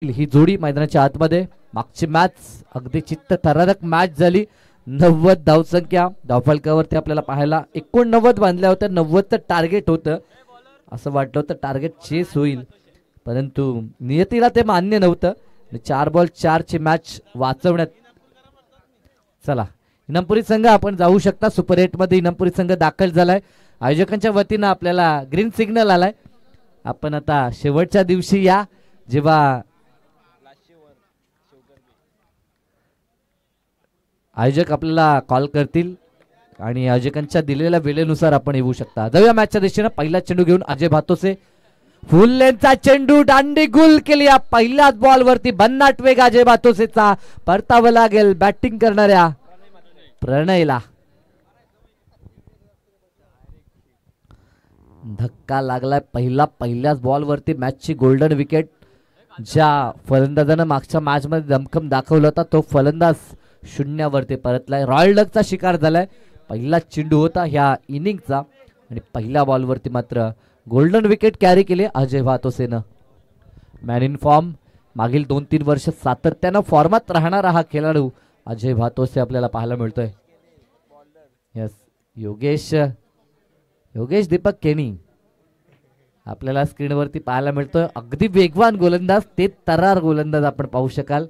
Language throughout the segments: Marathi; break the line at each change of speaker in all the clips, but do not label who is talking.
ही जोडी मैदानाच्या आतमध्ये मागची मॅच अगदी चित्त थरारक मॅच झाली. 90 धावसंख्या धावफलकावरती आपल्याला पाहायला 89 बांधल्या होत्या. 90चं टार्गेट होतं. असं वाटलं होतं टार्गेट चेस होईल, परंतु नियतीला ते मान्य नव्हतं. 4 बॉल 4 ची मॅच वाचवण्यात. चला इनामपुरी संघ आपण जाऊ शकता. सुपर 8 मध्ये इनामपुरी संघ दाखल झालाय. आयोजकांच्या वतीनं आपल्याला ग्रीन सिग्नल आलाय. आपण आता शेवटच्या दिवशी या, जेव्हा आयोजक आपल्याला कॉल करतील आणि आयोजकांच्या दिलेल्या वेळेनुसार आपण येऊ शकता. जाऊया मॅचच्या दिशेनं. पहिला चेंडू घेऊन अजय भातोसे. फुल लेनचा चेंडू दांडी गुल केली. पहिल्याच बॉल वरती भन्नाट वेग अजय भातोसेचा. परतावं लागेल बॅटिंग करणाऱ्या प्रणयला. धक्का लागलाय. पहिल्याच बॉल वरती मॅचची गोल्डन विकेट. ज्या फलंदाजानं मागच्या मॅच मध्ये दमखम दाखवला होता तो फलंदाज शून्यावरती परतलाय. रॉयल डकचा शिकार झालाय. पहिला चेंडू होता ह्या इनिंगचा आणि पहिल्या बॉलवरती मात्र गोल्डन विकेट कॅरी केली अजय भातोसेनं. Man in form. मागील 2-3 वर्ष सातत्यानं फॉर्मात राहणारा हा खेळाडू अजय भातोसे आपल्याला पाहायला मिळतोय. यस, योगेश दीपक केनी आपल्याला स्क्रीनवरती पाहायला मिळतोय. अगदी वेगवान गोलंदाज, ते तरार गोलंदाज आपण पाहू शकाल.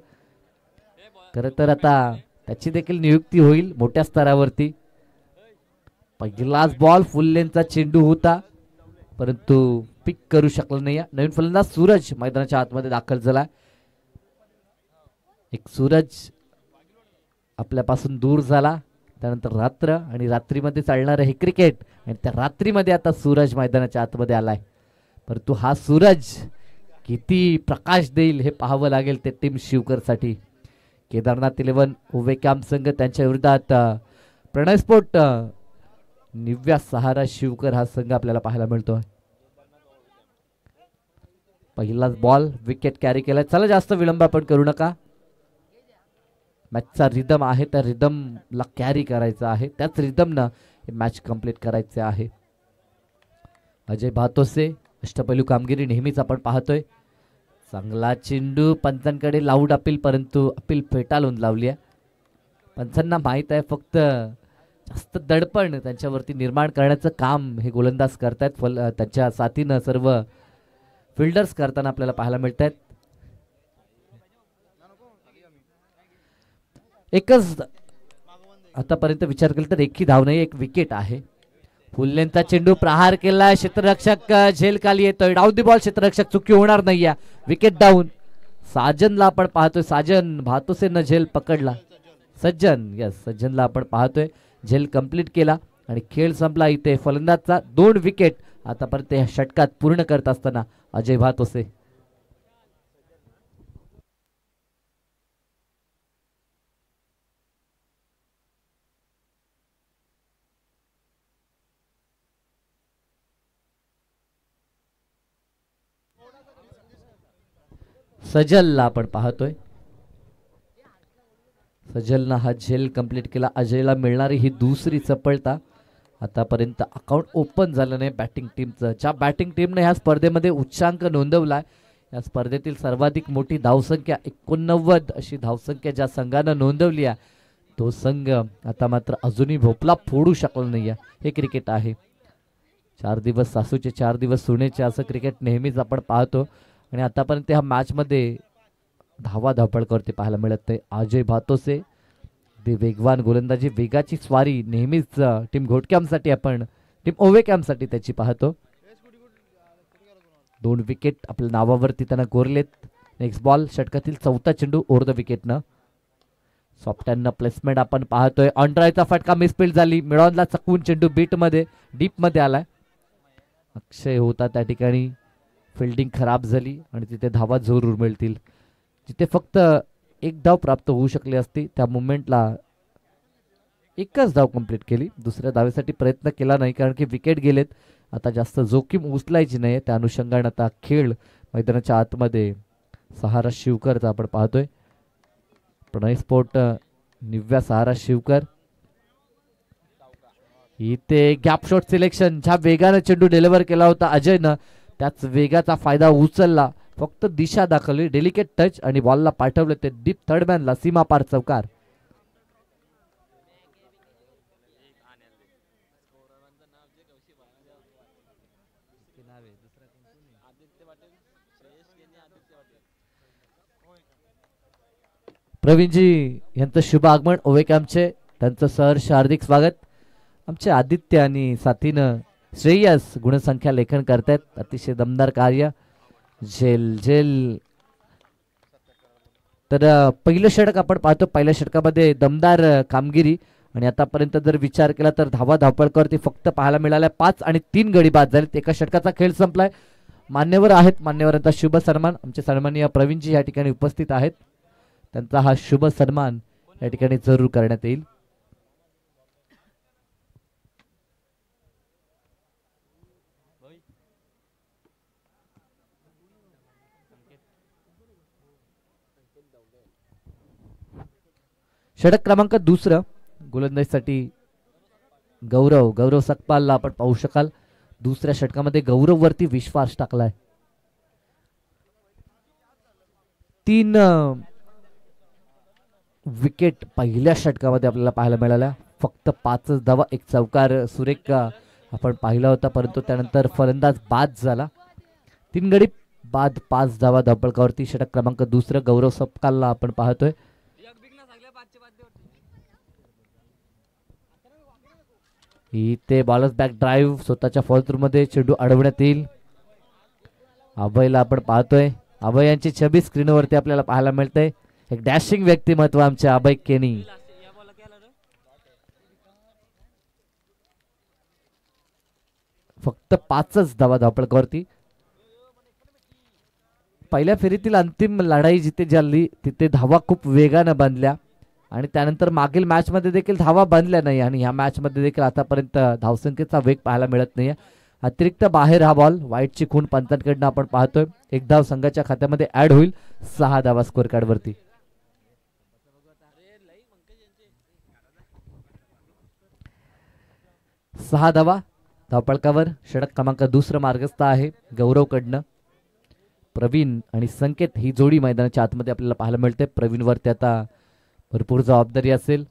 खरं तर आता त्याची देखील नियुक्ती होईल मोठ्या स्तरावरती. पहिलाच बॉल फुल लेनचा चेंडू होता, परंतु पिक करू शकला नाही. नवीन फलंदाज सूरज मैदानाच्या आतमध्ये दाखल झाला. एक सूरज आपल्यापासून दूर झाला, त्यानंतर रात्र आणि रात्रीमध्ये चालणारं हे क्रिकेट, आणि त्या रात्रीमध्ये आता सूरज मैदानाच्या आतमध्ये आलाय. परंतु हा सूरज किती प्रकाश देईल हे पाहावं लागेल ते टीम शिवकर साठी. केदारनाथ 11 उवे कॅम्प संघ त्यांच्या विरोधात प्रणय स्पोर्ट निव्या सहारा शिवकर हा संघ आपल्याला पाहायला मिळतो. पहिलाच बॉल विकेट कॅरी केलाय. चला जास्त विलंब आपण करू नका. मॅचचा रिदम आहे, त्या रिदमला कॅरी करायचं आहे, त्याच रिदमनं हे मॅच कंप्लीट करायचे आहे. अजय भातोसे अष्टपैलू कामगिरी नेहमीच आपण पाहतोय. चांगला चेंडू पंचांकडे लाऊड अपील, परंतु अपील फेटाळून लावली आहे. पंचांना माहित आहे फक्त जास्त दडपण त्यांच्यावरती निर्माण करण्याचं काम हे गोलंदाज करतायत. त्यांच्या साथीनं सर्व फिल्डर्स करताना आपल्याला पाहायला मिळत आहेत. एकच आतापर्यंत विचार केला तर एकही धाव नाही, एक विकेट आहे. फुल्लेंचा चेंडू प्रहार केलाय. क्षेत्ररक्षक झेल खाली येतोय. Down the ball. क्षेत्ररक्षक चुकी होणार नाही. Wicket down. साजनला आपण पाहतोय. साजन भातोसेनं झेल पकडला. सज्जन, यस, सज्जनला आपण पाहतोय. झेल कंप्लीट केला आणि खेळ संपला. इथे फलंदाजचा 2 विकेट आतापर्यंत या षटकात पूर्ण करत असताना अजय भातोसे. सजलला आपण पाहतोय. सजलनं हा झेल कंप्लीट केला. अजयला मिळणारी ही दुसरी सफलता. आतापर्यंत अकाउंट ओपन झालं नाही बॅटिंग टीमचं. ज्या बॅटिंग टीमने ह्या स्पर्धेमध्ये उच्चांक नोंदवलाय, या स्पर्धेतील सर्वाधिक मोठी धावसंख्या 89 अशी धावसंख्या ज्या संघानं नोंदवली आहे, तो संघ आता मात्र अजूनही भोपळा फोडू शकला नाही. हे क्रिकेट आहे. 4 दिवस सासूचे 4 दिवस सुनेचे, असं क्रिकेट नेहमीच आपण पाहतो. आणि आतापर्यंत ह्या मॅच मध्ये धावपळ करते पाहायला मिळत आहे. अजय भातोसे वेगवान गोलंदाजी, वेगाची स्वारी नेहमीच टीम घोटकॅम्पसाठी आपण टीम ओवे कॅम्पसाठी त्याची पाहतो. 2 विकेट आपल्या नावावरती त्यांना कोरलेत. नेक्स्ट बॉल षटकातील 4था चेंडू ओव्हर द विकेटनं. सॉफ्टॅननं प्लेसमेंट आपण पाहतोय. ऑनड्रायचा फटका मिसफील्ड झाली. मिळवला चकवून चेंडू बीट मध्ये डीप मध्ये आलाय. अक्षय होता त्या ठिकाणी. फिल्डिंग खराब झाली आणि तिथे धावा जरूर मिळतील. जिथे फक्त 1 धाव प्राप्त होऊ शकली असती, त्या मुवमेंटला एकच धाव कंप्लीट केली. दुसऱ्या धावेसाठी प्रयत्न केला नाही, कारण की विकेट गेलेत. आता जास्त जोखीम उचलायची नाही. त्या अनुषंगाने आता खेळ मैदानाच्या आतमध्ये सहारा शिवकरचा आपण पाहतोय. प्रणय स्पोर्ट निव्या सहारा शिवकर. इथे गॅप शॉट सिलेक्शन. ज्या वेगाने चेंडू डिलिव्हर केला होता अजयनं, त्याच वेगाचा फायदा उचलला. फक्त दिशा दाखवली, डेलिकेट टच आणि बॉलला पाठवले ते डीप थर्डमॅनला सीमा पार चौकार. प्रवीणजी यांचं शुभ आगमन ओवे कॅम्पचे, त्यांचं सहर्ष हार्दिक स्वागत. आमचे आदित्य आणि साथीनं श्रेयस गुणसंख्या लेखन करतायत, अतिशय दमदार कार्य. झेल झेल. तर पहिलं षटक आपण पाहतो, पहिल्या षटकामध्ये दमदार कामगिरी आणि आतापर्यंत जर विचार केला तर धावा धावपळकावरती फक्त पाहायला मिळाल्या 5 आणि 3 गडी बाद झालेत. एका षटकाचा खेळ संपलाय. मान्यवर आहेत, मान्यवरांचा शुभ सन्मान. आमचे सन्माननीय प्रवीणजी या ठिकाणी उपस्थित आहेत, त्यांचा हा शुभ सन्मान या ठिकाणी जरूर करण्यात येईल. षटक क्रमांक दुसरं गोलंदाजीसाठी गौरव सकपालला आपण पाहू शकाल. दुसऱ्या षटकामध्ये गौरव वरती विश्वास टाकलाय. 3 विकेट पहिल्या षटकामध्ये आपल्याला पाहायला मिळाल्या. फक्त 5 धावा, एक चौकार सुरेख आपण पाहिला होता, परंतु त्यानंतर फलंदाज बाद झाला. 3 गडी बाद, 5 धावा धावपळकावरती. षटक क्रमांक दुसरं गौरव सकपालला आपण पाहतोय. इथे बॉलर्स बॅक ड्राईव्ह, स्वतःच्या फॉल थ्रू मध्ये चेंडू अडवण्यात येईल. अभयला आपण पाहतोय. अभय यांची छबी स्क्रीनवरती आपल्याला पाहायला मिळते. एक डॅशिंग व्यक्तिमत्व आमचे अभय केनी. फक्त 5च धावा धावपळकावरती. पहिल्या फेरीतील अंतिम लढाई जिथे झाली तिथे धावा खूप वेगानं बांधल्या आणि त्यानंतर मागील मॅच मध्ये देखील धावा बांधल्या नाही आणि ह्या मॅच मध्ये देखील आतापर्यंत धावसंख्येचा वेग पाहायला मिळत नाहीये. अतिरिक्त बाहेर हा बॉल, वाईटची खून पंचांकडनं आपण पाहतोय. एक धाव संघाच्या खात्यामध्ये ऍड होईल. 6 धावा स्कोर कार्ड वरती. सहा धावा धावपळकावर. षटक क्रमांक दुसरं मार्गस्थ आहे गौरव कडनं. प्रवीण आणि संकेत ही जोडी मैदानाच्या आतमध्ये आपल्याला पाहायला मिळते. प्रवीण वरती आता भरपूर जबाबदारी असेल.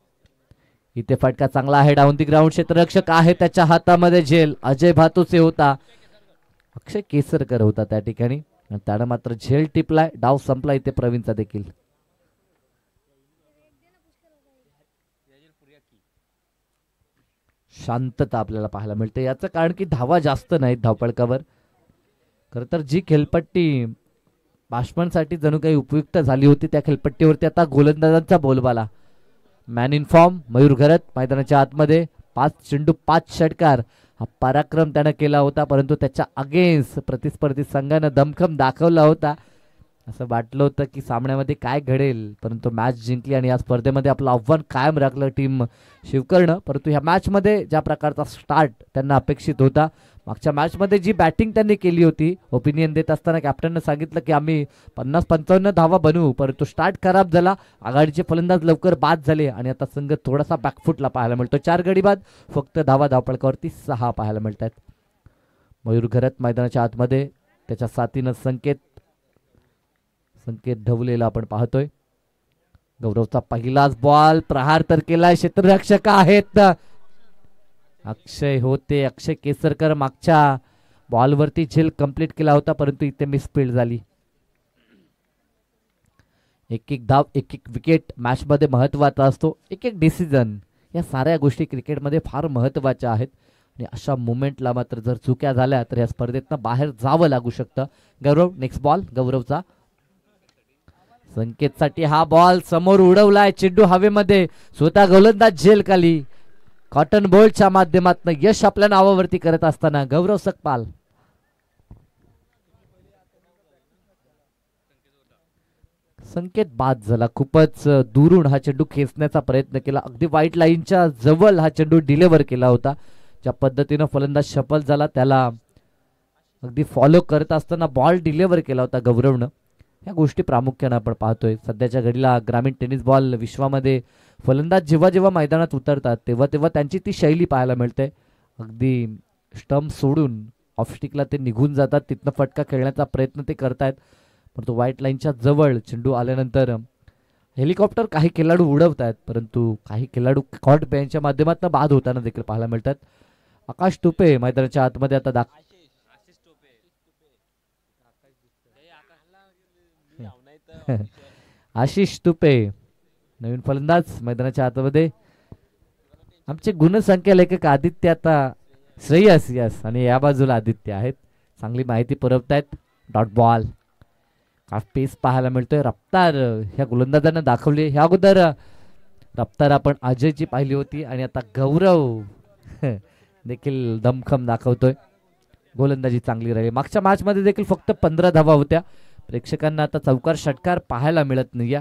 इथे फटका चांगला आहे डाऊन दी ग्राउंड. क्षेत्ररक्षक आहे त्याच्या हातामध्ये झेल. अजय भातुसे होता, अक्षय केसरकर होता त्या ठिकाणी, त्यानं मात्र झेल टिपलाय. डाव संपला इथे प्रवीणचा देखील. शांतता आपल्याला पाहायला मिळते. याचं कारण की धावा जास्त नाहीत धावपळकावर. खर तर जी खेळपट्टी बॅट्समनसाठी जणू काही उपयुक्त झाली होती त्या खेळपट्टीवरती आता गोलंदाजांचा बोलबाला. मॅन इन फॉर्म मयूर घरत मैदानाच्या आतमध्ये. 5 चेंडू 5 षटकार हा पराक्रम त्यानं केला होता, परंतु त्याच्या अगेन्स्ट प्रतिस्पर्धी संघानं दमखम दाखवला होता. असं वाटलं होतं की सामन्यामध्ये काय घडेल, परंतु मॅच जिंकली आणि या स्पर्धेमध्ये आपलं आव्हान कायम राखलं टीम शिवकर्ण. परंतु ह्या मॅचमध्ये ज्या प्रकारचा स्टार्ट त्यांना अपेक्षित होता, मागच्या मॅचमध्ये जी बॅटिंग त्यांनी केली होती, ओपिनियन देत असताना कॅप्टननं सांगितलं की आम्ही 50-55 धावा बनवू, परंतु स्टार्ट खराब झाला. आघाडीचे फलंदाज लवकर बाद झाले आणि आता संघ थोडासा बॅकफुटला पाहायला मिळतो. 4 गडी बाद, फक्त धावा धावपळकावरती 6 पाहायला मिळतात. मयूर घरत मैदानाच्या आतमध्ये, त्याच्या साथीनं संकेत ढवलेला आपण पाहतोय. गौरवचा पहिलाच बॉल, प्रहार तर केलाय. क्षेत्ररक्षक आहेत अक्षय होते, अक्षय केसरकर. मागच्या बॉलवरती झेल कंप्लीट केला होता, परंतु इथे मिसफील्ड झाली. एक धाव, एक विकेट मॅच मध्ये महत्वाचा असतो. एक डिसिजन, या साऱ्या गोष्टी क्रिकेटमध्ये फार महत्वाच्या आहेत आणि अशा मुवमेंटला मात्र जर चुक्या झाल्या तर या स्पर्धेतनं बाहेर जावं लागू शकतं. गौरव, नेक्स्ट बॉल गौरवचा. संकेतसाठी हा बॉल समोर उडवलाय, चेंडू हवेमध्ये, स्वतः गोलंदाज झेल खाली. कॉटन बोल्टच्या माध्यमातून यश आपल्या नावावरती करत असताना गौरव सकपाल. संकेत बाद झाला. खूपच दुरून हा चेंडू खेचण्याचा प्रयत्न केला. अगदी व्हाईट लाईनच्या जवळ हा चेंडू डिलिव्हर केला होता. ज्या पद्धतीनं फलंदाज सफल झाला त्याला अगदी फॉलो करत असताना बॉल डिलिव्हर केला होता गौरवनं. ह्या गोष्टी प्रामुख्याने आपण पाहतोय. सध्याच्या घडीला ग्रामीण टेनिस बॉल विश्वामध्ये फलंदाज जेव्हा जेव्हा मैदानात उतरतात तेव्हा तेव्हा त्यांची ती शैली पाहायला मिळते. अगदी स्टंप सोडून ऑफस्टिकला ते निघून जातात, तिथनं फटका खेळण्याचा प्रयत्न ते करतायत. परंतु व्हाईट लाईनच्या जवळ चेंडू आल्यानंतर हेलिकॉप्टर काही खेळाडू उडवतात, परंतु काही खेळाडू कॉट बँडच्या माध्यमातून बाद होताना देखील पाहायला मिळतात. आकाश तुपे मैदानाच्या आतमध्ये आता आशिष तुपे नवीन फलंदाज मैदानाच्या आतमध्ये. आमचे गुणसंख्या लेखक आदित्य आता श्रेयस यस आणि या बाजूला आदित्य आहेत, चांगली माहिती पुरवतायत. डॉट बॉल पेस पाहायला मिळतोय. रफ्तार ह्या गोलंदाजांना दाखवली. ह्या अगोदर रफ्तार आपण अजयची पाहिली होती आणि आता गौरव देखील दमखम दाखवतोय. गोलंदाजी चांगली राहिली. मागच्या मॅच मध्ये देखील फक्त 15 धावा होत्या. प्रेक्षकांना आता चौकार षटकार पाहायला मिळत नाही.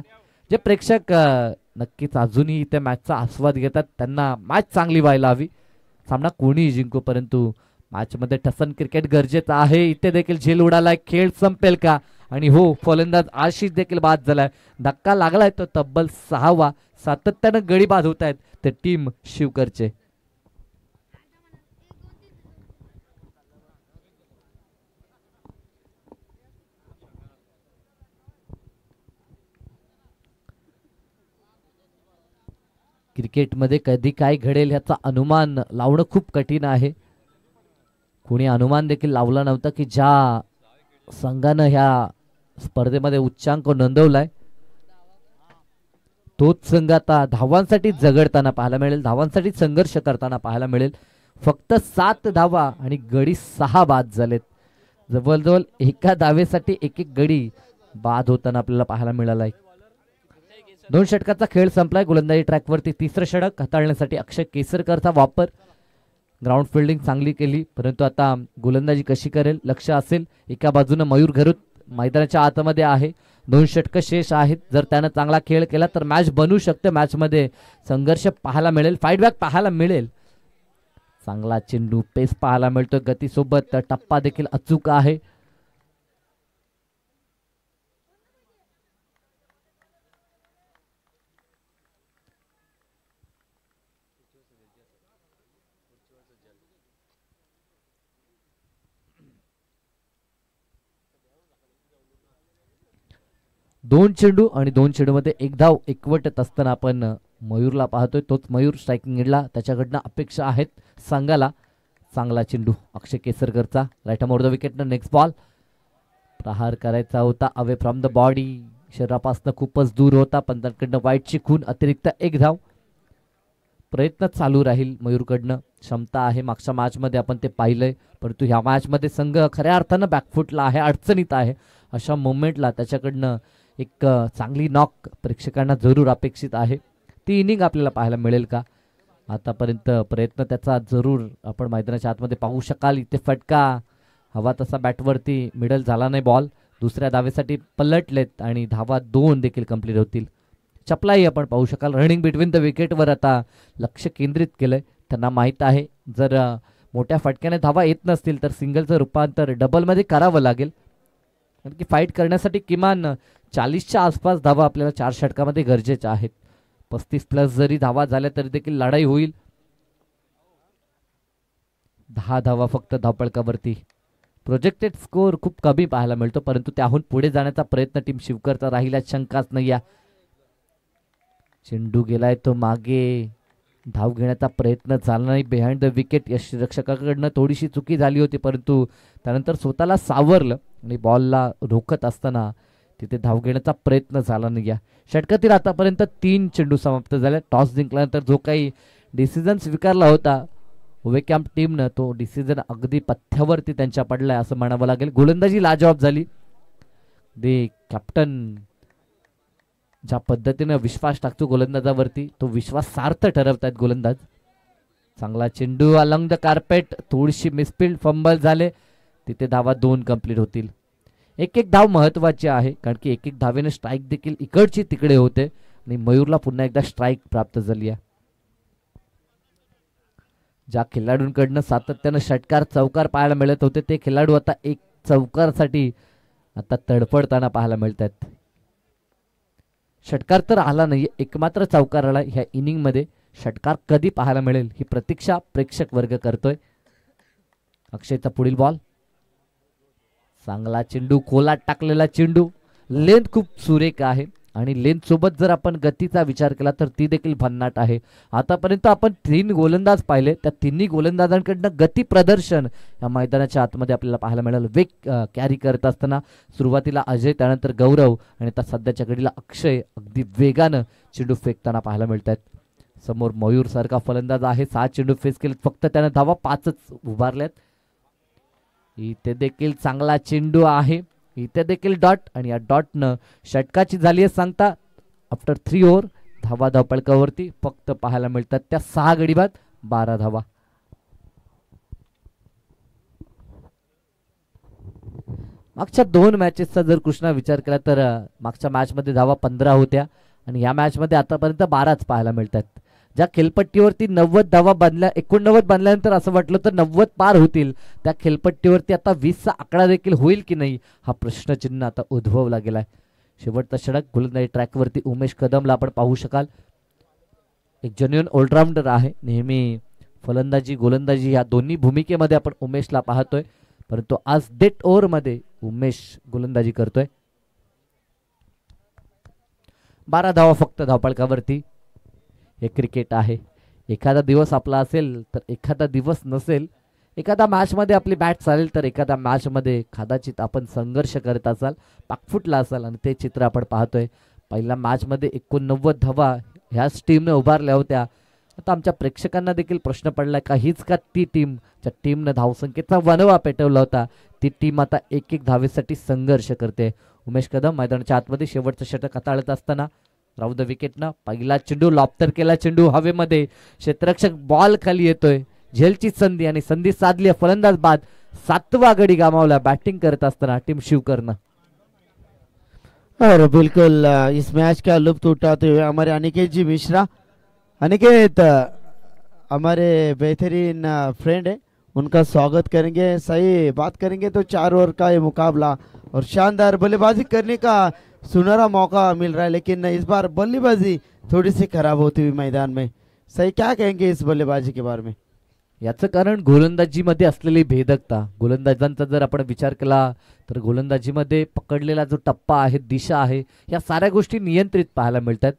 जे प्रेक्षक नक्कीच अजूनही त्या मॅचचा आस्वाद घेतात त्यांना मॅच चांगली व्हायला हवी. सामना कोणीही जिंकू, परंतु मॅच मध्ये ठसन क्रिकेट गरजेचं आहे. इथे देखील झेल उडालाय. खेळ संपेल का? आणि हो, फलंदाज आशिष देखील बाद झालाय. धक्का लागलाय तो तब्बल 6वा. सातत्यानं गडी बाद होत आहेत ते टीम शिवकरचे. क्रिकेटमध्ये कधी काय घडेल ह्याचा अनुमान लावणं खूप कठीण आहे. कोणी अनुमान देखील लावला नव्हता की ज्या संघानं ह्या स्पर्धेमध्ये उच्चांक नोंदवलाय तोच संघ आता धावांसाठी झगडताना पाहायला मिळेल, धावांसाठी संघर्ष करताना पाहायला मिळेल. फक्त 7 धावा आणि गडी 6 बाद झालेत. जवळजवळ एका धावेसाठी एक एक गडी बाद होताना आपल्याला पाहायला मिळालाय. 2 षटकाचा खेळ संपलाय. गोलंदाजी ट्रॅकवरती तिसरं षटक हाताळण्यासाठी अक्षय केसरकरचा वापर. ग्राउंड फिल्डिंग चांगली केली, परंतु आता गोलंदाजी कशी करेल लक्ष असेल. एका बाजूने मयूर घरुत मैदानाच्या आतमध्ये आहे. 2 षटक शेष आहेत. जर त्यानं चांगला खेळ केला तर मॅच बनू शकते. मॅच मध्ये संघर्ष पाहायला मिळेल, फाईटबॅक पाहायला मिळेल. चांगला चेंडू पेस पाहायला मिळतोय. गतीसोबत टप्पा देखील अचूक आहे. दोन चेंडू आणि 2 चेंडूमध्ये 1 धाव एकवटत असताना आपण मयूरला पाहतोय. तोच मयूर स्ट्रायकिंग एंडला. त्याच्याकडनं अपेक्षा आहेत संघाला. चांगला चेंडू अक्षय केसरकरचा. राईट आर्म ओव्हर द विकेटनं नेक्स्ट बॉल. प्रहार करायचा होता अवे फ्रॉम द बॉडी. शरीरापासून खूपच दूर होता. पंतांकडनं वाईटची खून. अतिरिक्त 1 धाव. प्रयत्न चालू राहील मयूरकडनं. क्षमता आहे. मागच्या मॅच मध्ये आपण ते पाहिलंय, परंतु ह्या मॅच मध्ये संघ खऱ्या अर्थानं बॅकफुटला आहे, अडचणीत आहे. अशा मोमेंटला त्याच्याकडनं एक चांगली नॉक प्रेक्षकांना जरूर अपेक्षित आहे. ती इनिंग आपल्याला पाहायला मिळेल का? आतापर्यंत प्रयत्न त्याचा जरूर आपण मैदानाच्या आतमध्ये पाहू शकाल. इथे फटका हवा तसा बॅटवरती मिडल झाला नाही. बॉल दुसऱ्या धावेसाठी पलटलेत आणि धावा 2 देखील कंप्लीट होतील. चपलाई आपण पाहू शकाल. रनिंग बिटवीन द विकेटवर आता लक्ष केंद्रित केलंय. त्यांना माहीत आहे जर मोठ्या फटक्याने धावा येत नसतील तर सिंगलचं रूपांतर डबलमध्ये करावं लागेल. कारण की फाईट करण्यासाठी किमान 40च्या आसपास धावा आपल्याला 4 षटकामध्ये गरजेच्या आहेत. 35+ जरी धावा झाल्या तरी देखील लढाई होईल. 10 धावा फक्त धावपळकावरती. प्रोजेक्टेड स्कोर खूप कमी पाहायला मिळतो, परंतु त्याहून पुढे जाण्याचा प्रयत्न टीम शिवकरचा राहिला शंकाच नाही. चेंडू गेलाय तो मागे. धाव घेण्याचा प्रयत्न झाला नाही. बिहाइंड द विकेट यष्टिरक्षकाकडनं थोडीशी चुकी झाली होती, परंतु त्यानंतर स्वतःला सावरलं आणि बॉलला रोखत असताना तिथे धाव घेण्याचा प्रयत्न झाला नाही. षटकातील आतापर्यंत 3 चेंडू समाप्त झाले. टॉस जिंकल्यानंतर जो काही डिसिजन स्वीकारला होता उवे कॅम्प टीमनं तो डिसिजन अगदी पथ्यावरती त्यांच्या पडलाय असं म्हणावं लागेल. गोलंदाजी लाजवाब झाली. दे कॅप्टन ज्या पद्धतीने विश्वास टाकतो गोलंदाजावरती तो विश्वास सार्थ ठरवतात गोलंदाज. चांगला चेंडू अलॉंग द कार्पेट. थोडीशी मिसफिल्ड फंबल झाले. तिथे धावा 2 कंप्लीट होतील. एक धाव महत्वाची आहे, कारण की एक धावेने स्ट्राईक देखील इकडची तिकडे होते आणि मयूरला पुन्हा एकदा स्ट्राईक प्राप्त झाली आहे. ज्या खेळाडूंकडनं सातत्यानं षटकार चौकार पाहायला मिळत होते ते खेळाडू आता एक चौकारसाठी आता तडफडताना पाहायला मिळतात. षटकार तर आला नाही, एकमात्र चौकार आला. ह्या इनिंग मध्ये षटकार कधी पाहायला मिळेल ही प्रतीक्षा प्रेक्षक वर्ग करतोय. अक्षयचा पुढील बॉल. चांगला चेंडू, खोलात टाकलेला चेंडू लेंथ खूप सुरेख आहे आणि लेंथ सोबत जर आपण गतीचा विचार केला तर ती देखील भन्नाट आहे. आतापर्यंत आपण 3 गोलंदाज पाहिले, त्या तिन्ही गोलंदाजांकडनं गती प्रदर्शन या मैदानाच्या आतमध्ये आपल्याला पाहायला मिळालं. वेग कॅरी करत असताना सुरुवातीला अजय, त्यानंतर गौरव आणि आता सध्याच्या घडीला अक्षय अगदी वेगानं चेंडू फेकताना पाहायला मिळत आहेत. समोर मयूर सारखा फलंदाज आहे, 6 चेंडू फेस केलेत, फक्त त्यानं धावा 5च उभारल्यात. इथे देखील चांगला चेंडू आहे, इथे देखील डॉट आणि या डॉटनं षटकाची झाली आहे सांगता. आफ्टर 3 ओव्हर धावा धावपळकावरती फक्त पाहायला मिळतात त्या 6 गडी बाद 12 धावा. मागच्या 2 मॅचेसचा जर कृष्णा विचार केला तर मागच्या मॅचमध्ये धावा 15 होत्या आणि या मॅचमध्ये आतापर्यंत 12च पाहायला मिळतात. ज्या खेळपट्टीवरती 90 धावा बांधल्या, 89 बांधल्यानंतर असं वाटलं तर 90 पार होतील, त्या खेळपट्टीवरती आता 20चा आकडा देखील होईल की नाही हा प्रश्नचिन्ह आता उद्भवला गेलाय. शेवटचा षटक गोलंदाजी ट्रॅकवरती उमेश कदमला आपण पाहू शकाल. एक जेन्युइन ऑलराऊंडर आहे, नेहमी फलंदाजी गोलंदाजी या दोन्ही भूमिकेमध्ये आपण उमेशला पाहतोय, परंतु आज डेट ओव्हरमध्ये उमेश गोलंदाजी करतोय. 12 धावा फक्त धावपळकावरती. हे क्रिकेट आहे, एखादा दिवस आपला असेल तर एखादा दिवस नसेल, एखादा मॅचमध्ये आपली बॅट चालेल तर एखादा मॅचमध्ये कदाचित आपण संघर्ष करत असाल, पाकफुटला असाल आणि ते चित्र आपण पाहतोय. पहिल्या मॅचमध्ये 89 धावा ह्याच टीमने उभारल्या होत्या. आता आमच्या प्रेक्षकांना देखील प्रश्न पडलाय का हीच का ती टीम ज्या टीमनं धावसंख्येचा वनवा पेटवला होता, ती टीम आता एक एक धावेसाठी संघर्ष करते. उमेश कदम मैदानाच्या आतमध्ये शेवटचं षटक हाताळत असताना राऊंड द विकेटनं पहिला चेंडू लॉफ्टर केला, चेंडू हवेमध्ये, क्षेत्ररक्षक बॉल खाली येतोय, झेलची संधी आणि संधी साधली, फलंदाज बाद, 7वा गडी गमावला बॅटिंग करत असताना टीम शिवकरनं.
और बिल्कुल इस मैच का लुत्फ उठाते हुए हमारे अनिकेत जी मिश्रा, अनिकेत हमारे बेहतरीन फ्रेंड है, उनका स्वागत करेंगे. सही बात करेंगे तो 4 ओवर का ये मुकाबला और शानदार बल्लेबाजी करने का सुनहरा मौका मिल रहा है, लेकिन इस बार बल्लेबाजी थोड़ी सी खराब होती हुई मैदान में. सही क्या कहेंगे इस बल्लेबाजी के बारे में?
याचं कारण गोलंदाजीमध्ये असलेली भेदकता. गोलंदाजांचा जर आपण विचार केला तर गोलंदाजीमध्ये पकडलेला जो टप्पा आहे, दिशा आहे, या साऱ्या गोष्टी नियंत्रित पाहायला मिळतात.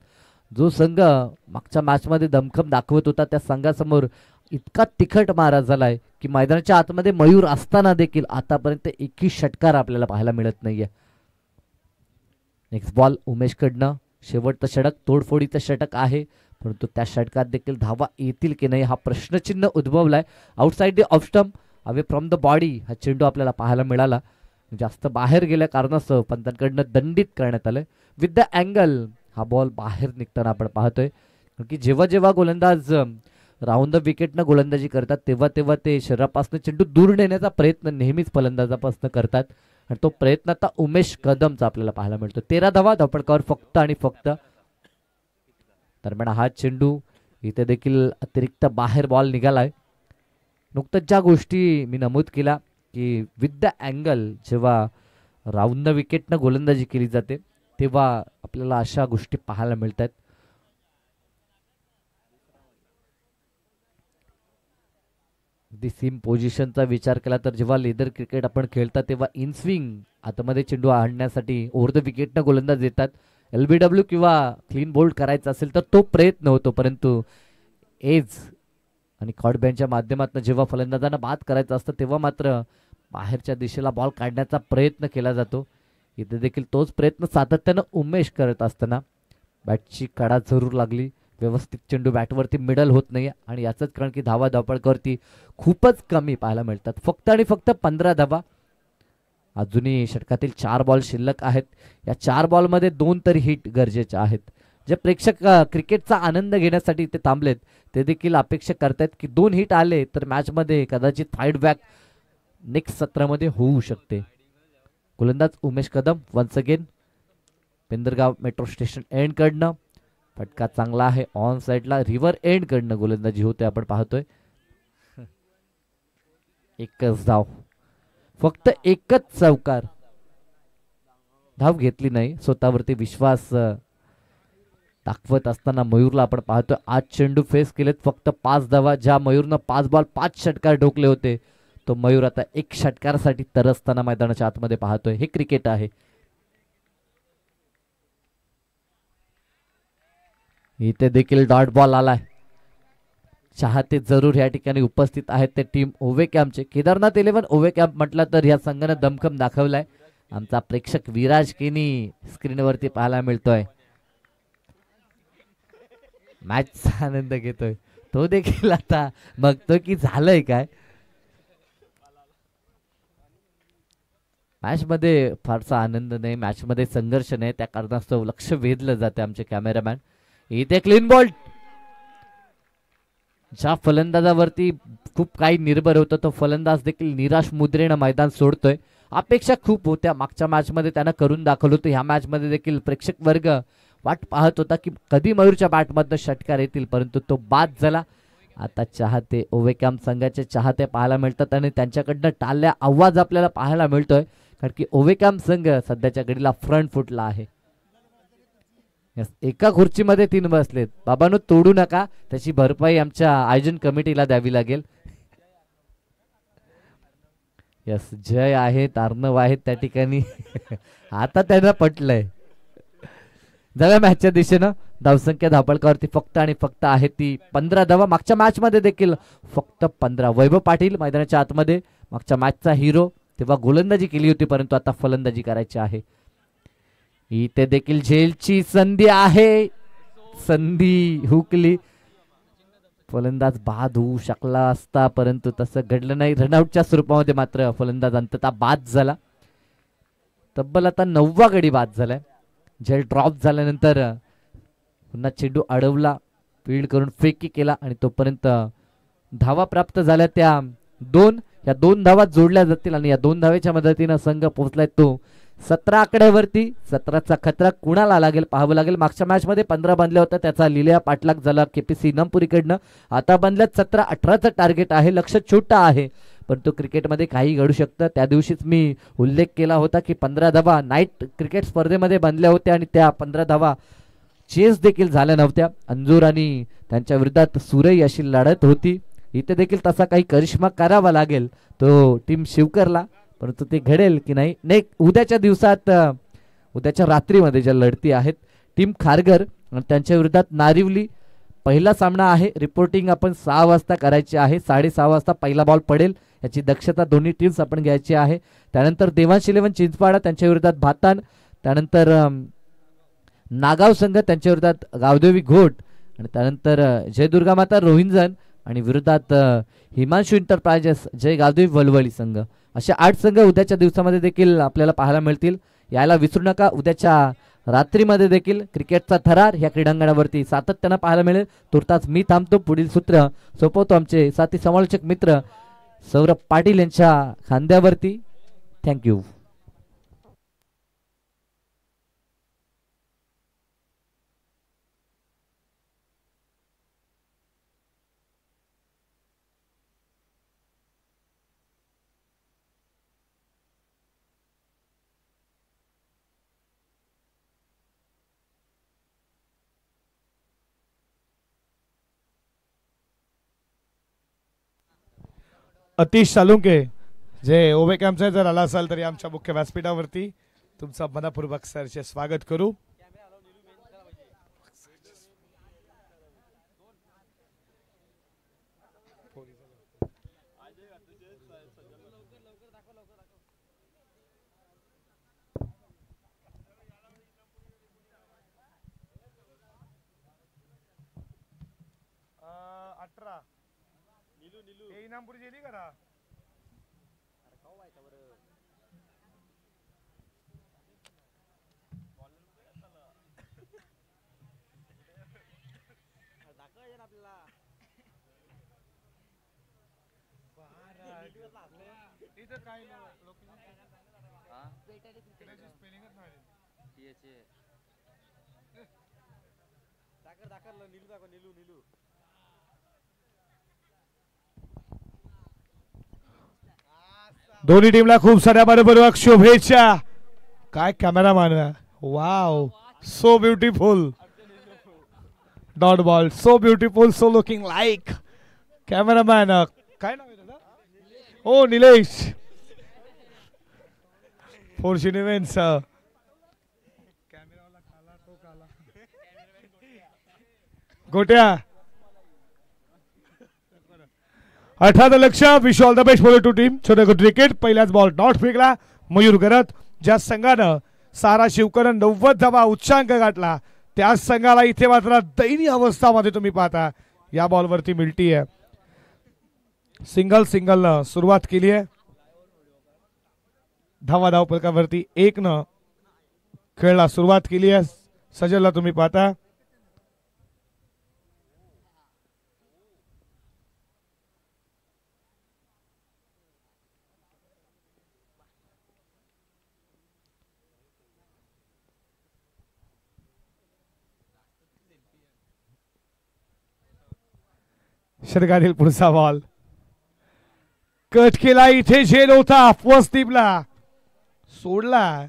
जो संघ मागच्या मॅचमध्ये दमखम दाखवत होता त्या संघासमोर इतका तिखट मारा झालाय की मैदानाच्या आतमध्ये मयूर असताना देखील आतापर्यंत एकही षटकार आपल्याला पाहायला मिळत नाहीये. नेक्स्ट बॉल उमेशकडनं, शेवटचं षटक तोडफोडीचं षटक आहे, परंतु त्या षटकात देखील धावा येतील की नाही हा प्रश्नचिन्ह उद्भवलाय. Outside the off stump, away from the body हा चेंडू आपल्याला पाहायला मिळाला. जास्त बाहेर गेल्या कारणास्तव पंतांकडनं दंडित करण्यात आलं. विथ द अँगल हा बॉल बाहेर निघताना आपण पाहतोय, कारण की जेव्हा जेव्हा गोलंदाज राऊंड द विकेटनं गोलंदाजी करतात तेव्हा तेव्हा ते शरीरापासून चेंडू दूर नेण्याचा प्रयत्न नेहमीच फलंदाजापासून करतात आणि तो प्रयत्न आता उमेश कदमचा आपल्याला पाहायला मिळतो. 13 धावा धावपळकावर फक्त आणि फक्त. दरम्यान हा चेंडू इथे देखील अतिरिक्त बाहेर बॉल निघालाय. नुकतंच ज्या गोष्टी मी नमूद केला की विथ द अँगल जेव्हा राऊंड द विकेटनं गोलंदाजी केली जाते तेव्हा आपल्याला अशा गोष्टी पाहायला मिळतात. दी सीम पोझिशनचा विचार केला तर जेव्हा लेदर क्रिकेट आपण खेळता तेव्हा इन स्विंग आतमध्ये चेंडू आणण्यासाठी ओव्हर द विकेटनं गोलंदाज येतात. LBW किंवा क्लीन बोल्ड करायचा असेल तर तो प्रयत्न होतो, परंतु एज आणि कॉडबॅनच्या माध्यमातून जेव्हा फलंदाजांना बाद करायचं असतं तेव्हा मात्र बाहेरच्या दिशेला बॉल काढण्याचा प्रयत्न केला जातो. इथे देखील तोच प्रयत्न सातत्यानं उमेश करत असताना बॅटची कडा जरूर लागली, व्यवस्थित चेंडू बॅटवरती मिडल होत नाही आणि याचंच कारण की धावा धावपळकावरती खूपच कमी पाहायला मिळतात. फक्त आणि फक्त 15 धावा. अजूनही षटकातील 4 बॉल शिल्लक आहेत. या 4 बॉलमध्ये 2 तरी हिट गरजेचे आहेत. जे प्रेक्षक क्रिकेटचा आनंद घेण्यासाठी ते थांबलेत ते देखील अपेक्षा करतायत की 2 हिट आले तर मॅचमध्ये कदाचित फाईट बॅक नेक्स्ट सत्रामध्ये होऊ शकते. गोलंदाज Umesh Kadam once again Pendargaon metro station end कडनं फटका चांगला आहे. ऑन साइडला रिव्हर एंड कडनं गोलंदाजी होते आपण पाहतोय. एकच धाव, फक्त एकच चौकार, धाव घेतली नाही. स्वतःवरती विश्वास दाखवत असताना मयूरला आपण पाहतोय. 8 चेंडू फेस केलेत, फक्त 5 धावा. ज्या मयूरनं 5 बॉल 5 षटकार ठोकले होते तो मयूर आता 1 षटकारासाठी तरसताना मैदानाच्या आतमध्ये पाहतोय. हे क्रिकेट आहे. इथे देखील डॉट बॉल आलाय. चाहते जरूर या ठिकाणी उपस्थित आहेत ते टीम ओवे कॅम्पचे. केदारनाथ 11 ओवे कॅम्प म्हटलं तर या संघाने दमखम दाखवलाय. आमचा प्रेक्षक विराज केनी स्क्रीनवरती पाहायला मिळतोय. मॅचचा आनंद घेतोय तो देखील. आता बघतोय की झालंय काय. मॅच मध्ये फारसा आनंद नाही, मॅच मध्ये संघर्ष नाही, त्या कारणास्तव लक्ष वेधलं जाते आमचे कॅमेरामॅन. इथे क्लीन बॉल. ज्या फलंदाजावरती खूप काही निर्भर होतं तो फलंदाज देखील निराश मुद्रेनं मैदान सोडतोय. अपेक्षा खूप होत्या मागच्या मॅच मध्ये त्यानं करून दाखवलं होतं. ह्या मॅच मध्ये देखील प्रेक्षक वर्ग वाट पाहत होता की कधी मयूरच्या बॅटमधनं षटकार येतील, परंतु तो बाद झाला. आता चाहते ओवे कॅम्प संघाचे चाहते पाहायला मिळतात आणि त्यांच्याकडनं टाळ्या आवाज आपल्याला पाहायला मिळतोय, कारण की ओवे कॅम्प संघ सध्याच्या घडीला फ्रंट फुटला आहे. एका खुर्चीमध्ये 3 बसलेत. बाबांनो तोडू नका, त्याची भरपाई आमच्या आयोजन कमिटीला द्यावी लागेल. यस जय आहेत, अर्णव आहेत त्या ठिकाणी. आता त्यांना पटलंय. जाऊया मॅचच्या दिशेनं. धावसंख्या धापळकावरती फक्त आणि फक्त आहे ती 15 धावा. मागच्या मॅच मध्ये देखील फक्त 15. वैभव पाटील मैदानाच्या आतमध्ये मागच्या मॅचचा हिरो, तेव्हा गोलंदाजी केली होती परंतु आता फलंदाजी करायची आहे. इथे देखील झेलची संधी आहे, संधी हुकली. फलंदाज बाद होऊ शकला असता परंतु तसं घडलं नाही. रनआउटच्या स्वरूपामध्ये मात्र फलंदाज अंततः बाद झाला. तब्बल आता 9वा गडी बाद झालाय. झेल ड्रॉप झाल्यानंतर पुन्हा चेंडू अडवला, फील्ड करून फेकी केला आणि तोपर्यंत धावा प्राप्त झाल्या त्या 2. या 2 धावा जोडल्या जातील आणि या 2 धावेच्या मदतीनं संघ पोहोचलाय तो 17 आकड्यावरती. 17चा खतरा कुणाला लागेल पाहावं लागेल. मागच्या मॅच मध्ये 15 बांधल्या होत्या, त्याचा लिलया पाठलाग झाला केपीसी इनामपुरीकडनं. आता बांधल्यात 17. 18चं टार्गेट आहे. लक्ष छोटं आहे परंतु क्रिकेटमध्ये काही घडू शकतं. त्या दिवशीच मी उल्लेख केला होता की 15 धावा नाईट क्रिकेट स्पर्धेमध्ये बांधल्या होत्या आणि त्या 15 धावा चेस देखील झाल्या नव्हत्या. अंजूर आणि त्यांच्या विरोधात सुरई अशी लढत होती. इथे देखील तसा काही करिश्मा करावा लागेल तो टीम शिवकरला, परंतु ते घडेल की नाही उद्याच्या दिवसात, उद्याच्या रात्रीमध्ये ज्या लढती आहेत टीम खारघर आणि त्यांच्या विरोधात नारिवली. पहिला सामना आहे. रिपोर्टिंग आपण 6 वाजता करायची आहे. 6:30 वाजता पहिला बॉल पडेल याची दक्षता दोन्ही टीम्स आपण घ्यायची आहे. त्यानंतर देवांश 11 चिंचपाडा त्यांच्या विरोधात भातान, त्यानंतर नागाव संघ त्यांच्या विरोधात गावदेवी घोट आणि त्यानंतर जय दुर्गा माता रोहिंजन आणि विरोधात हिमांशू इंटरप्राइजेस जय गावदेवी वलवली संघ. अशा 8 संघ उद्याच्या दिवसामध्ये देखील आपल्याला पाहायला मिळतील. यायला विसरू नका. उद्याच्या रात्रीमध्ये देखील क्रिकेटचा थरार ह्या क्रीडांगणावरती सातत्यानं पाहायला मिळेल. तुर्तास मी थांबतो. पुढील सूत्र सोपवतो आमचे साथी समालोचक मित्र सौरभ पाटील यांच्या खांद्यावरती. थँक्यू.
अतिश सालुंके जे ओवे कॅम्पचे जर आला असाल तरी आमच्या मुख्य व्यासपीठावरती तुमचं मनपूर्वक सरचे स्वागत करू. इनामपुरी गेली करा. इथं काय स्पेलिंगच नाही. दोन्ही टीमला खूप साऱ्या बरोबर शुभेच्छा. काय cameraman, wow so beautiful. Dot ball so beautiful, so looking like. Cameraman काय नाव आहे दादा? ओ निलेश फॉर्च्यून इव्हेंट्स. गोट्या 18 लक्ष. Wish all the best for to team. छोटे गुड विकेट. पहिल्याच बॉल डॉट फेकला मयूर करत. ज्या संघानं सारा शिवकरण 90 धावा उच्चांक गाठला त्या संघाला इथे मात्र दयनीय अवस्थामध्ये तुम्ही पाहता या बॉलवरती मिळती आहे. सिंगल न सुरुवात केली आहे. धावा धाव फलकावरती 1 न खेळला सुरुवात केली आहे. सजलला तुम्ही पाहता षटकातील पुढचा बॉल कट केला. इथे झेल होता फर्स्टला सोडला.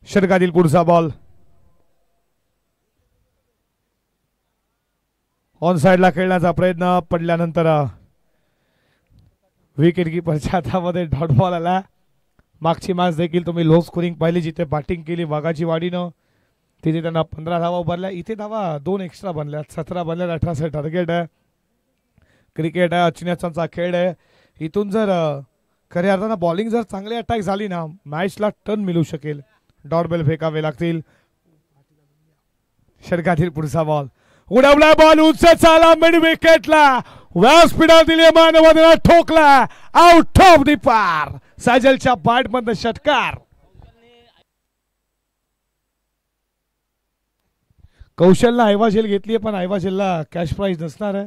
षटकातील पुढचा बॉल ऑन साइडला खेळण्याचा प्रयत्न पडल्यानंतर विकेट किपरच्या हातामध्ये डॉट बॉल आला. मागची मॅच देखील तुम्ही लो स्कोरिंग पाहिली जिथे बॅटिंग केली वाघाची वाडीनं तिथे त्यांना 15 धावा उभारल्या. इथे धावा 2 एक्स्ट्रा बनल्या. 17 बनल्या. 18 टार्गेट आहे. क्रिकेट आहे. अचिन्याचा खेळ आहे. इथून जर खऱ्या अर्थानं बॉलिंग जर चांगली अटॅक झाली ना मॅचला टर्न मिळू शकेल. डॉट बेल फेकावे लागतील. षटकातील पुढचा बॉल उडवला. बॉल उंच चाला मिड विकेटला व्यासपीठावर दिली मानवाने ठोकला आउट ऑफ द पार. साजलच्या बॅट मध्ये षटकार. कौशलला ऐवाझेल घेतली पण ऐवाझेलला कॅश प्राइज नसणार आहे.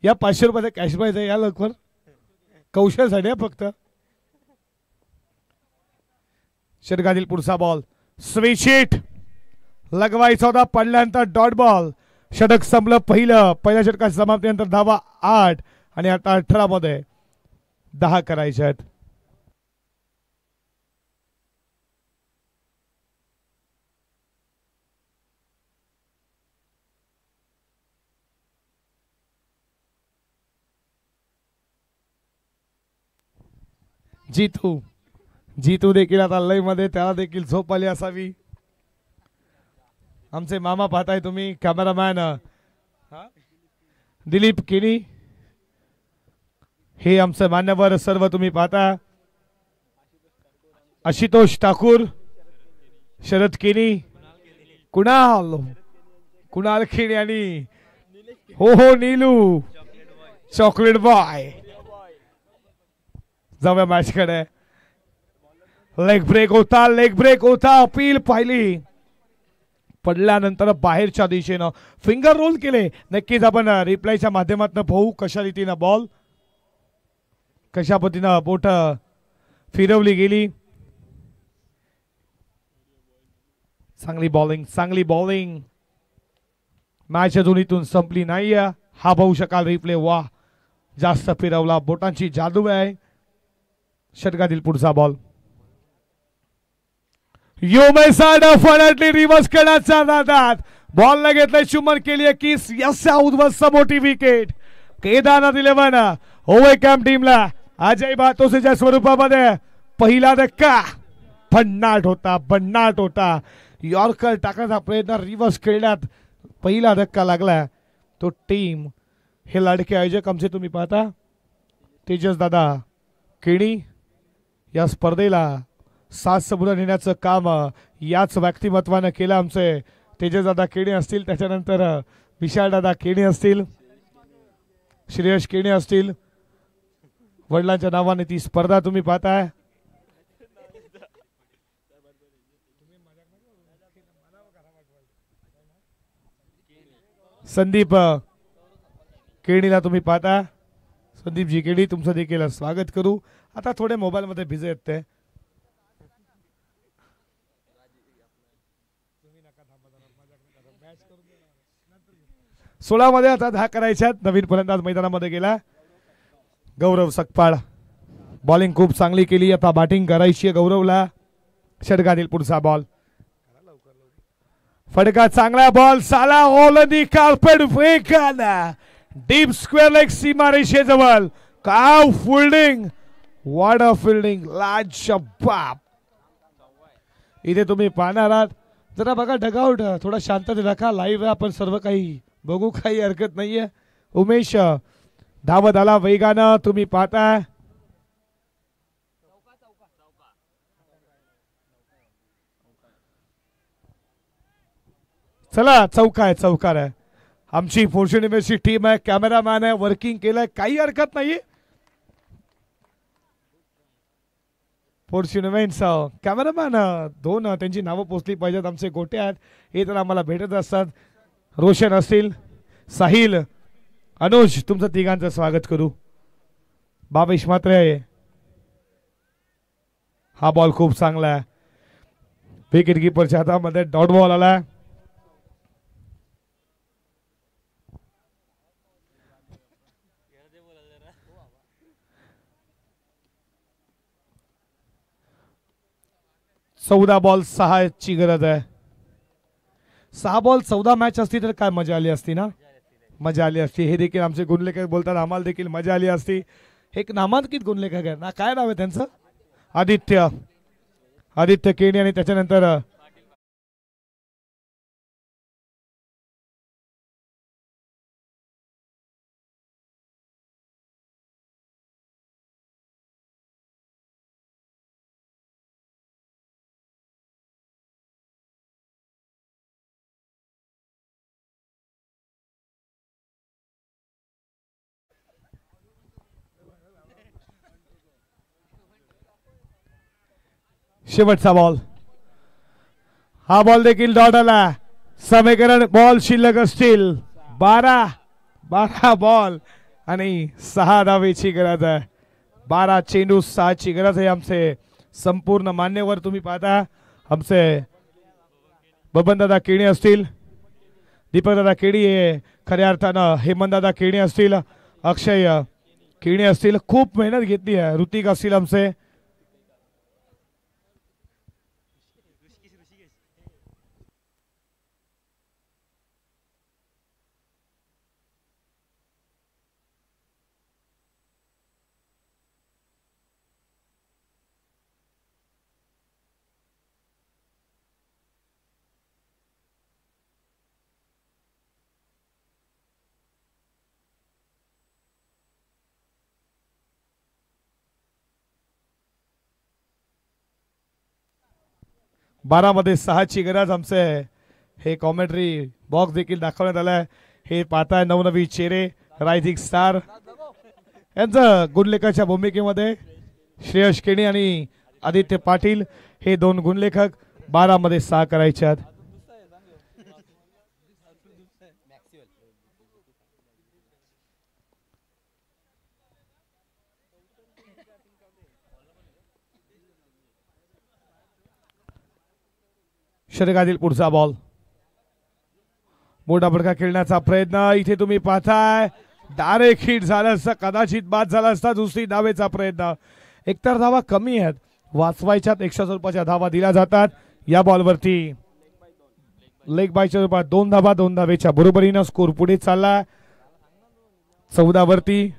या 500 रुपयाचा कॅश प्राइज आहे. या लवकर कौशलसाठी आहे फक्त. षटकातील पुढचा बॉल स्विच हिट लगवायचा होता पडल्यानंतर डॉट बॉल. षटक संपलं पहिल्या षटकाच्या समाप्तीनंतर धावा 8 आणि आता 18 मध्ये 10 करायचे आहेत. जीतू देखील आता लय मध्ये त्याला देखील झोप आली असावी. आमचे मामा पाहताय तुम्ही कॅमेरामॅन दिलीप केनी हे आमचे मान्यवर सर्व तुम्ही पाहता. आशुतोष ठाकूर शरद केनी कुणाल केनी आणि हो नीलू चॉकलेट बॉय. जाऊया मॅच कडे. लेग ब्रेक होता अपील पाहिली पडल्यानंतर बाहेरच्या दिशेनं फिंगर रोल केले. नक्कीच आपण रिप्लायच्या माध्यमातून पाहू कशा रीतीनं बॉल कशा पद्धतीनं बोट फिरवली गेली. चांगली बॉलिंग मॅच अजून इथून संपली नाही. हा पाहू शकाल रिप्ले. वा जास्त फिरवला. बोटांची जादू आहे. षटकातील पुढचा बॉल रिव्हर्स करण्याच्या नादात बॉल न घेतला. चुंबन केली 21 यशा उद्ध्वस्त मोठी विकेट. केदारनाथ 11 ओव्हर कॅम्प टीमला अजय बातोसेच्या स्वरूपामध्ये पहिला धक्का भन्नाट होता. यॉर्कर टाकण्याचा प्रयत्न रिव्हर्स खेळण्यात पहिला धक्का लागला. तो टीम हे लाडके आयोजक आमचे तुम्ही पाहता तेजस दादा केणी या स्पर्धेला सात समुद्र नेण्याचं काम याच व्यक्तिमत्वानं केलं. आमचे तेजसदादा केणी असतील त्याच्यानंतर विशालदादा केणी असतील श्रेयश केणी असतील. वडिलांच्या नावाने ती स्पर्धा तुम्ही पाहताय. संदीप केणीला तुम्ही पाहता. संदीपजी केणी तुमचं देखील स्वागत करू. आता थोडे मोबाईल मध्ये बिझी आहेत ते. सोळा मध्ये आता 10 करायच्यात. नवीन फलंदाज मैदानामध्ये गेला. गौरव सकपाळ बॉलिंग खूप चांगली केली. आता बॅटिंग करायची आहे गौरवला. षटकातील पुढचा बॉल. फटका चांगला बॉल साला ऑल दी कार्पेट फेकाना डीप स्क्वेअर लेग सीमारेषेजवळ. काय फिल्डिंग, व्हॉट अ फिल्डिंग, लाजवाब. इथे तुम्ही पाहणार आहात. जरा बघा डगआउट थोडा शांततेत राखा. लाईव्ह आपण सर्व काही बघू, काही हरकत नाहीये. उमेश धावत आला वेगानं, तुम्ही पाहताय. चला चौकार आहे. आमची फॉर्च्यून इमेजची टीम आहे, कॅमेरामॅन आहे, वर्किंग केलंय, काही हरकत नाही. फॉर्च्यून इमेज कॅमेरामॅन दोन त्यांची नावं पोचली पाहिजेत. आमचे गोटे आहेत, हे तर आम्हाला भेटत असतात. रोशन असतील, साहिल, अनुज, तुमचं तिघांचं स्वागत करू. बाबेश मात्रे. हा बॉल खूप चांगला आहे. विकेट कीपरच्या हातामध्ये डॉट बॉल आला. चौदा बॉल 6 ची गरज आहे. 6 बॉल 14 मॅच असती तर काय मजा आली असती ना, मजा आली असती. हे देखील आमचे गुणलेखक बोलतात, आम्हाला देखील मजा आली असती. एक नामांकित गुणलेखक आहे ना, काय नाव आहे त्यांचं, आदित्य केणी. आणि त्याच्यानंतर शेवटचा बॉल. हा बॉल देखील डॉट आला. समीकरण बॉल शिल्लक असतील 12 बॉल आणि 6 धावेची गरज आहे. 12 चेंडू 6 ची गरज आहे. आमचे संपूर्ण मान्यवर तुम्ही पाहता, आमचे बबनदादा केणी असतील, दीपकदादा केणी, हे खऱ्या अर्थानं हेमंतदादा केणी असतील, अक्षय केणी असतील, खूप मेहनत घेतली आहे. ऋतिक असतील आमचे. बारामध्ये 6 ची गरज. आमचे हे कॉमेंट्री बॉक्स देखील दाखवण्यात आलाय. हे पाहताय नवनवी चेहरे, रायझिंग स्टार यांचं गुणलेखाच्या भूमिकेमध्ये श्रेयश केणी आणि आदित्य पाटील हे 2 गुणलेखक. 12मध्ये 6 करायच्यात. षटकातील पुढचा बॉल. मोठा फटका खेळण्याचा प्रयत्न. इथे तुम्ही पाहताय डायरेक्ट हिट झालं असता, कदाचित बाद झाला असता. दुसरी धावेचा प्रयत्न. एकतर धावा कमी आहेत, वाचवायच्यात 100 स्वरूपाच्या धावा दिल्या जातात. या बॉलवरती लेग बायच्या रूपात 2 धावा, 2 धावेच्या बरोबरीनं स्कोर पुढे चालला. 14 वरती.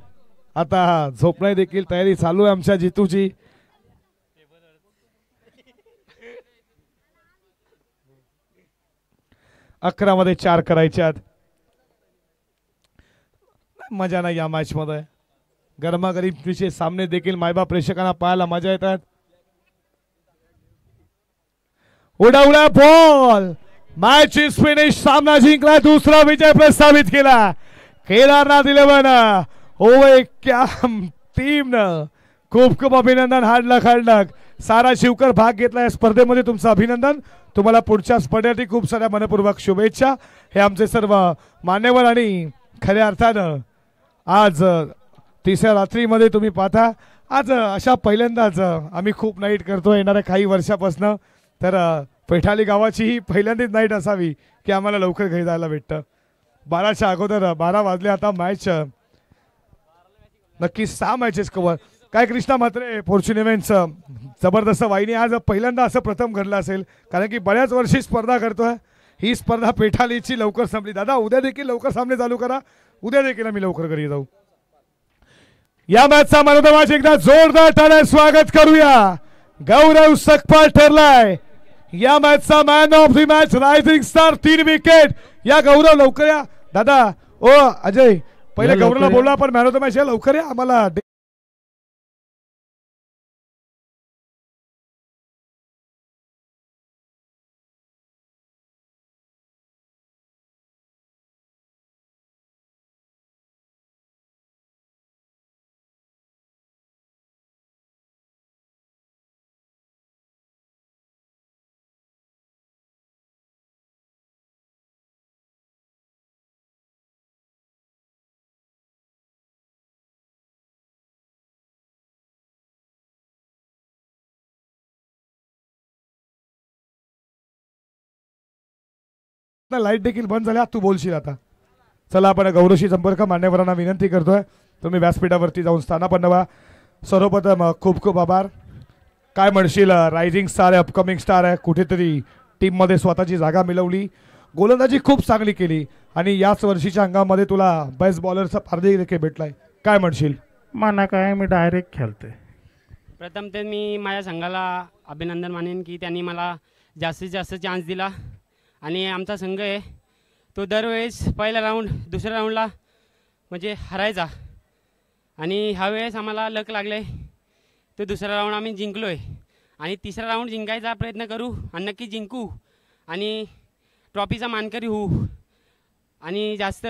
आता झोपणे देखील तयारी चालू आहे आमच्या जितूची. मध्ये 4 करायच्यात. मजा नाही या मॅच मध्ये. गरमागरीम विषय सामने देखील मायबाप प्रेक्षकांना पाहायला मजा येतात. उडवला बॉल. Match is finish. सामना जिंकला. दुसरा विजय प्रस्थापित केला केदारनाथ 11. ओवे क्या टीम न. खूप खूप अभिनंदन. हार्डलक सारा शिवकर भाग घेतला या स्पर्धेमध्ये. तुमचं अभिनंदन. तुम्हाला पुढच्या स्पर्धेसाठी खूप साऱ्या मनपूर्वक शुभेच्छा. हे आमचे सर्व मान्यवर. आणि खऱ्या अर्थानं आज तिसऱ्या रात्रीमध्ये तुम्ही पाहता, आज अशा पहिल्यांदाच आम्ही खूप नाईट करतो येणाऱ्या काही वर्षापासून. तर पैठाली गावाची ही पहिल्यांदाच नाईट असावी की आम्हाला लवकर घरी जायला भेटतं. 12च्या अगोदर 12 वाजले. आता मॅच नक्की 6 मॅचेस कव्हर. काय कृष्णा म्हात्रे फॉर्च्यून इव्हेंट्स जबरदस्त वाहिनी आज पहिल्यांदा असं प्रथम घडलं असेल कारण की बऱ्याच वर्षी स्पर्धा करतोय. ही स्पर्धा पेठालीची लवकर संपली. दादा उद्या देखील लवकर सामने चालू करा. उद्या देखील आम्ही लवकर घरी जाऊ. या मॅचचा मॅन ऑफ द मॅच एकदा जोरदार टाळ्या स्वागत करूया. गौरव सकपाल ठरलाय या मॅचचा man of the match. Rising star 3 wicket. या गौरव लवकर या. दादा ओ अजय पहिले गौरवला बोलला पण मॅन ऑफ द मॅच या लवकर या. आम्हाला लाईट देखील बंद झाल्या. तू बोलशील आता. चला आपण गौरवशी संपर्क मान्यवरांना विनंती करतोय तुम्ही व्यासपीठावरती जाऊन स्थानापन्न व्हा. सर्वप्रथम खूप खूप आभार. काय म्हणशील रायझिंग स्टार आहे अपकमिंग स्टार आहे कुठेतरी टीममध्ये स्वतःची जागा मिळवली. गोलंदाजी खूप चांगली केली आणि याच वर्षीच्या अंगामध्ये तुला बेस्ट बॉलरचा पारदर्शक देखील भेटलाय. काय म्हणशील.
मला काय मी डायरेक्ट खेळते.
प्रथम तर मी माझ्या संघाला अभिनंदन मानेन की त्यांनी मला जास्तीत जास्त चान्स दिला आणि आमचा संघ आहे तो दरवेळेस पहिला राऊंड दुसऱ्या राऊंडला म्हणजे हरायचा आणि ह्यावेळेस आम्हाला लक लागलं आहे. तो दुसरा राऊंड आम्ही जिंकलो आहे आणि तिसरा राऊंड जिंकायचा प्रयत्न करू आणि नक्की जिंकू आणि ट्रॉफीचा मानकरी होऊ आणि जास्त